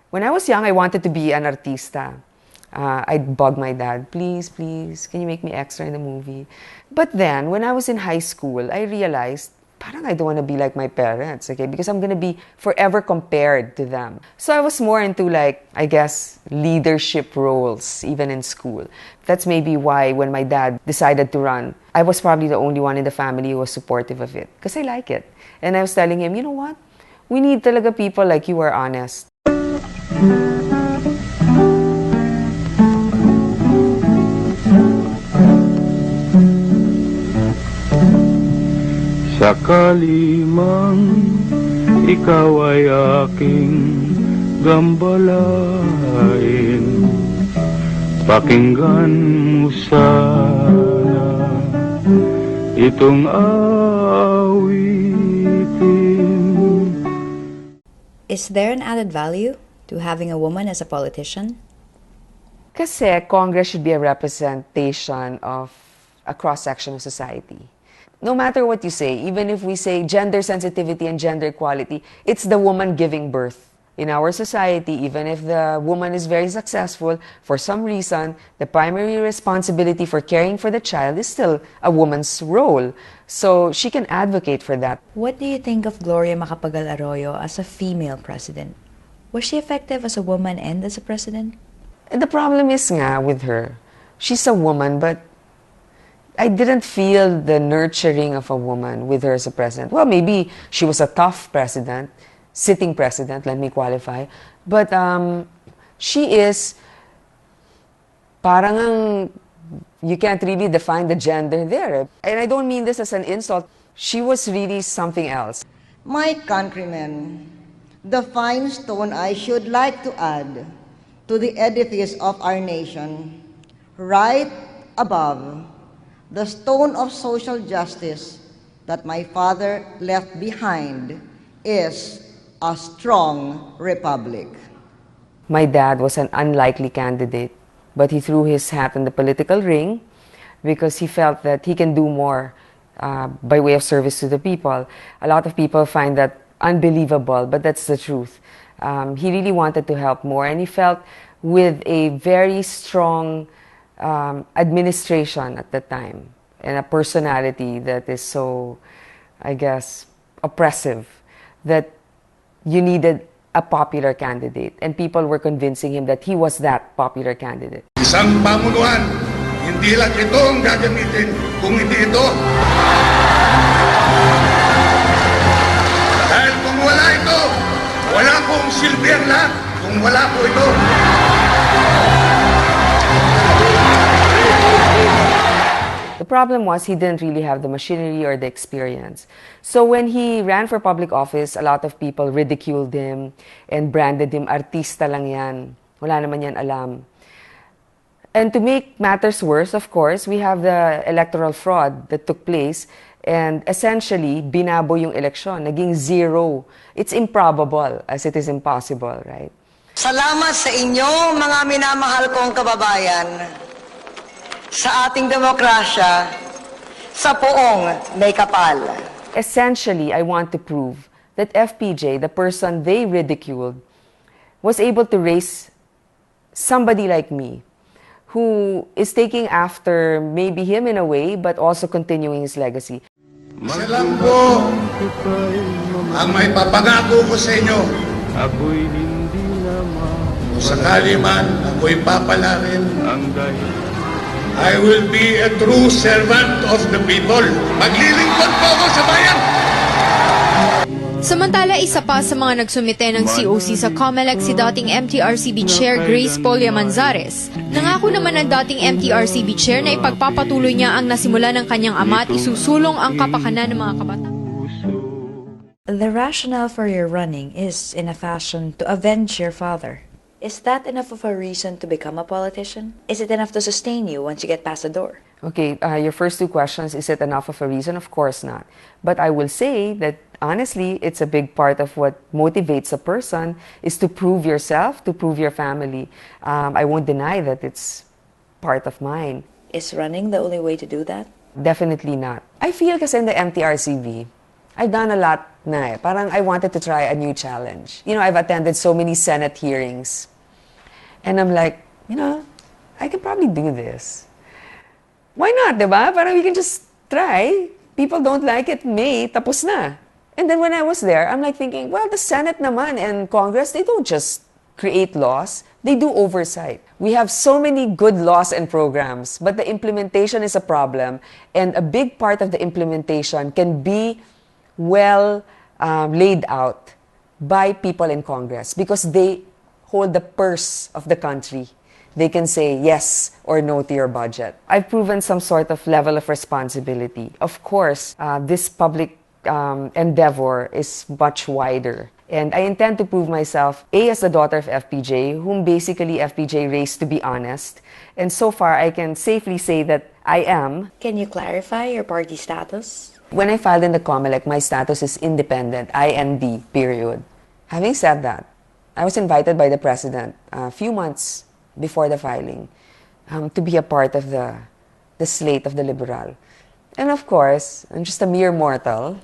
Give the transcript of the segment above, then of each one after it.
When I was young, I wanted to be an artista. I'd bug my dad, please, please, can you make me extra in the movie? But then, when I was in high school, I realized, parang I don't want to be like my parents, okay? Because I'm going to be forever compared to them. So I was more into like, I guess, leadership roles, even in school. That's maybe why when my dad decided to run, I was probably the only one in the family who was supportive of it. Because I like it. And I was telling him, you know what? We need talaga people like you who are honest. Sakali mang ikaw ay aking gambalain, pakinggan mo sana itong awitin. Is there an added value to having a woman as a politician? Kasi Congress should be a representation of a cross-section of society. No matter what you say, even if we say gender sensitivity and gender equality, it's the woman giving birth. In our society, even if the woman is very successful, for some reason, the primary responsibility for caring for the child is still a woman's role. So she can advocate for that. What do you think of Gloria Macapagal Arroyo as a female president? Was she effective as a woman and as a president? And the problem is nga with her, she's a woman, but I didn't feel the nurturing of a woman with her as a president. Well, maybe she was a tough president, sitting president, let me qualify. But she is, parang you can't really define the gender there. And I don't mean this as an insult. She was really something else. My countrymen, the fine stone I should like to add to the edifice of our nation, right above the stone of social justice that my father left behind, is a strong republic. My dad was an unlikely candidate, but he threw his hat in the political ring because he felt that he can do more by way of service to the people. A lot of people find that unbelievable, but that's the truth. He really wanted to help more, and he felt with a very strong administration at the time and a personality that is so, I guess, oppressive, that you needed a popular candidate, and people were convincing him that he was that popular candidate. Isang pamunuan, hindi lang ito ang gagamitin, kung hindi ito. Dahil kung wala ito, wala pong silbi ang lahat, kung wala po ito. The problem was he didn't really have the machinery or the experience. So when he ran for public office, a lot of people ridiculed him and branded him, artista lang yan. Wala naman yan alam. And to make matters worse, of course, we have the electoral fraud that took place, and essentially, binabo yung eleksyon, naging zero. It's improbable as it is impossible, right? Salamat sa inyo, mga minamahal kong kababayan, sa ating demokrasya, sa poong may kapal. Essentially, I want to prove that FPJ, the person they ridiculed, was able to raise somebody like me, who is taking after maybe him in a way, but also continuing his legacy. Isa lang po ang may papangako ko sa inyo. Ako'y hindi naman Kung sakali man ako'y papalarin, ang dahil I will be a true servant of the people. Maglilingkod po ako sa bayan. Samantala, isa pa sa mga nagsumite ng COC sa COMELEC si dating MTRCB Chair Grace Polia Manzares. Nangako naman ang dating MTRCB Chair na ipagpapatuloy niya ang nasimula ng kanyang ama at isusulong ang kapakanan ng mga kabataan. The rationale for your running is, in a fashion, to avenge your father. Is that enough of a reason to become a politician? Is it enough to sustain you once you get past the door? Okay, your first two questions, is it enough of a reason? Of course not. But I will say that, honestly, it's a big part of what motivates a person is to prove yourself, to prove your family. I won't deny that it's part of mine. Is running the only way to do that? Definitely not. I feel kasi in the MTRCB, I've done a lot na eh. Parang I wanted to try a new challenge. You know, I've attended so many Senate hearings. And I'm like, you know, I can probably do this. Why not, diba? Parang we can just try. People don't like it, May, tapos na. And then when I was there, I'm like thinking, well, the Senate naman and Congress, they don't just create laws, they do oversight. We have so many good laws and programs, but the implementation is a problem. And a big part of the implementation can be well laid out by people in Congress because they hold the purse of the country. They can say yes or no to your budget. I've proven some sort of level of responsibility. Of course, this public endeavor is much wider. And I intend to prove myself, A, as the daughter of FPJ, whom basically FPJ raised to be honest. And so far, I can safely say that I am. Can you clarify your party status? When I filed in the COMELEC, my status is independent, IND, period. Having said that, I was invited by the President a few months before the filing to be a part of the slate of the Liberal. And of course, I'm just a mere mortal.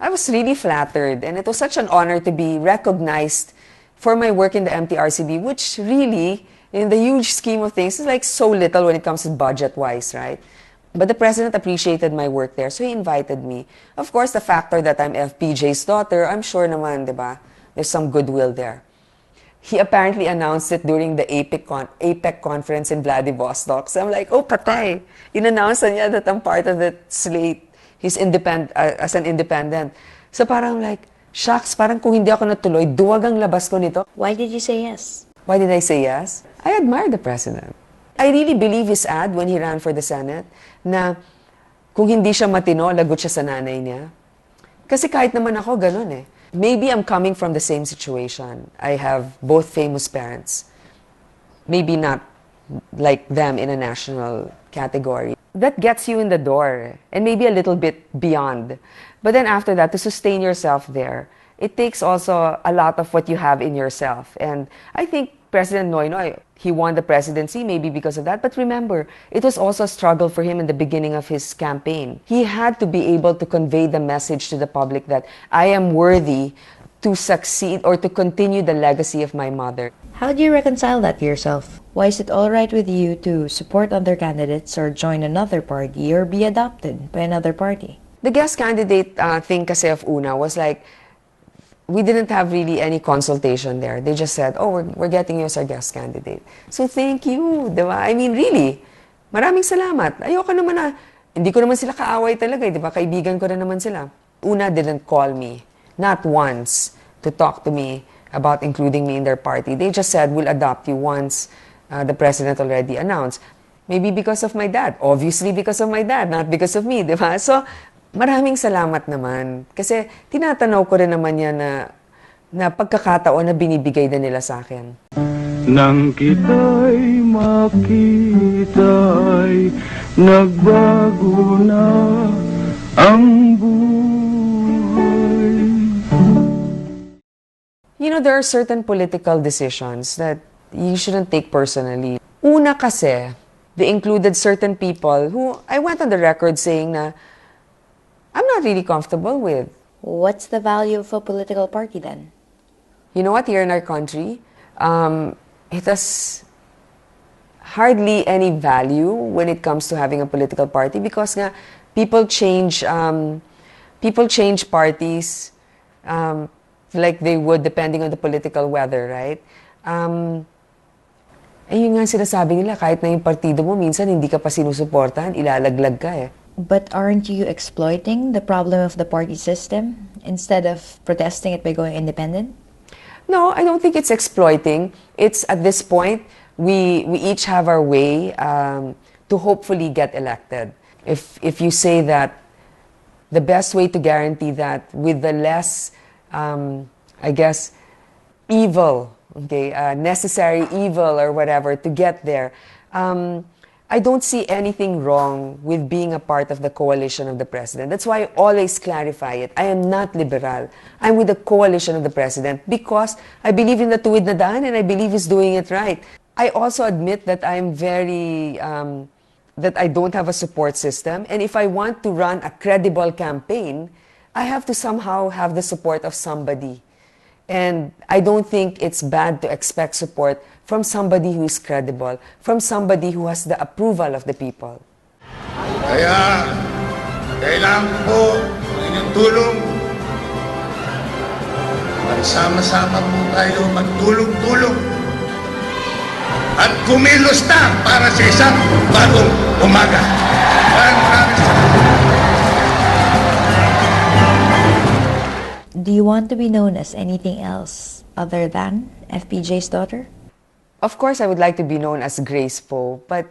I was really flattered, and it was such an honor to be recognized for my work in the MTRCB, which really, in the huge scheme of things, is like so little when it comes to budget-wise, right? But the President appreciated my work there, so he invited me. Of course, the factor that I'm FPJ's daughter, I'm sure naman, di ba? There's some goodwill there. He apparently announced it during the APEC conference in Vladivostok. So I'm like, oh, patay. In-announce niya that I'm part of the slate. He's independent, as an independent. So parang like, shucks, parang kung hindi ako natuloy, duwag ang labas ko nito. Why did you say yes? Why did I say yes? I admire the President. I really believe his ad when he ran for the Senate na kung hindi siya matino, lagot siya sa nanay niya. Kasi kahit naman ako, ganun eh. Maybe I'm coming from the same situation. I have both famous parents. Maybe not like them in a national category. That gets you in the door and maybe a little bit beyond. But then after that, to sustain yourself there, it takes also a lot of what you have in yourself. And I think President Noynoy, he won the presidency maybe because of that. But remember, it was also a struggle for him in the beginning of his campaign. He had to be able to convey the message to the public that I am worthy to succeed or to continue the legacy of my mother. How do you reconcile that to yourself? Why is it all right with you to support other candidates or join another party or be adopted by another party? The guest candidate thing kasi of Una was like, we didn't have really any consultation there. They just said, oh, we're getting you as our guest candidate. So thank you, diba? I mean, really, maraming salamat. Ayoko naman na, hindi ko naman sila kaaway talaga, diba? Kaibigan ko na naman sila. Una didn't call me, not once, to talk to me about including me in their party. They just said, we'll adopt you once the President already announced. Maybe because of my dad. Obviously because of my dad, not because of me, diba? So, maraming salamat naman. Kasi tinatanaw ko rin naman yan na pagkakataon na binibigay na nila sa akin. Nang kita'y makita ay nagbago na ang buhay. You know, there are certain political decisions that you shouldn't take personally. Una kasi, they included certain people who I went on the record saying na I'm not really comfortable with. What's the value of a political party then? You know what, here in our country, it has hardly any value when it comes to having a political party because nga, people change parties like they would depending on the political weather, right? Yun nga sinasabi nila, kahit na yung partido mo, minsan hindi ka pa sinusuportahan, ilalaglag ka eh. But aren't you exploiting the problem of the party system instead of protesting it by going independent? No, I don't think it's exploiting. It's at this point, we each have our way to hopefully get elected. If you say that the best way to guarantee that with the less, I guess, evil, okay, necessary evil or whatever to get there, I don't see anything wrong with being a part of the coalition of the president. That's why I always clarify it. I am not liberal. I'm with the coalition of the president because I believe in the tuwid na daan and I believe he's doing it right. I also admit that I'm very, that I don't have a support system. And if I want to run a credible campaign, I have to somehow have the support of somebody. And I don't think it's bad to expect support from somebody who is credible, from somebody who has the approval of the people. Kaya, kailangan ko po ng inyong tulong. Magsama-sama po tayo magtulong-tulong. At kumilos na para sa isang bagong umaga. Maraming salamat. Do you want to be known as anything else other than FPJ's daughter? Of course, I would like to be known as Grace Poe, but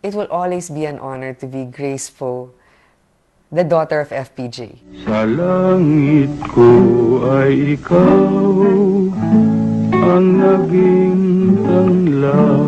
it will always be an honor to be Grace Poe, the daughter of FPJ. Sa langit ko ay ikaw ang naging tanla.